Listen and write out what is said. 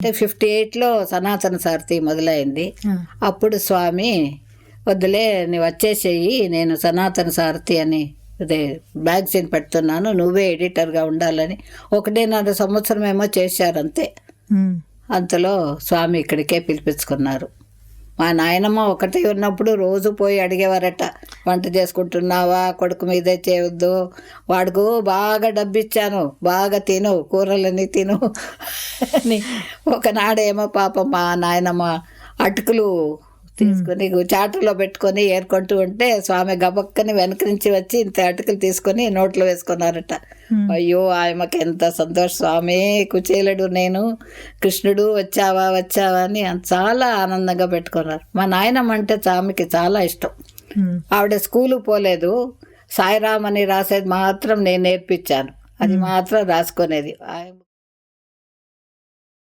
అంటే 58లో సనాతన సారథి మొదలైంది. అప్పుడు స్వామి వద్దులే నువ్వు వచ్చేసేయి, నేను సనాతన సారథి అని అదే మ్యాగజైన్ పెడుతున్నాను, నువ్వే ఎడిటర్గా ఉండాలని 1.5 సంవత్సరం ఏమో చేశారంతే. అంతలో స్వామి ఇక్కడికే పిలిపించుకున్నారు. మా నాయనమ్మ ఒకటే ఉన్నప్పుడు రోజు పోయి అడిగేవారట, వంట చేసుకుంటున్నావా, కొడుకు మీదే చేయవద్దు, వాడుకు బాగా డబ్బిచ్చాను, బాగా తిను, కూరలని తిను అని. ఒకనాడేమో పాపం మా నాయనమ్మ అటుకులు తీసుకొని చాటలో పెట్టుకొని ఏరుకుంటూ ఉంటే స్వామి గబక్కని వెనక నుంచి వచ్చి ఇంత అటుకులు తీసుకొని నోట్లో వేసుకున్నారట. అయ్యో ఆయనకి ఎంత సంతోషం, స్వామి కుచేలుడు నేను, కృష్ణుడు వచ్చావా వచ్చావా అని చాలా ఆనందంగా పెట్టుకున్నారు. మా నాయనమ్మ అంటే స్వామికి చాలా ఇష్టం. ఆవిడ స్కూలుకు పోలేదు, సాయిరామ్ అని రాసేది మాత్రం నేను నేర్పించాను, అది మాత్రం రాసుకునేది.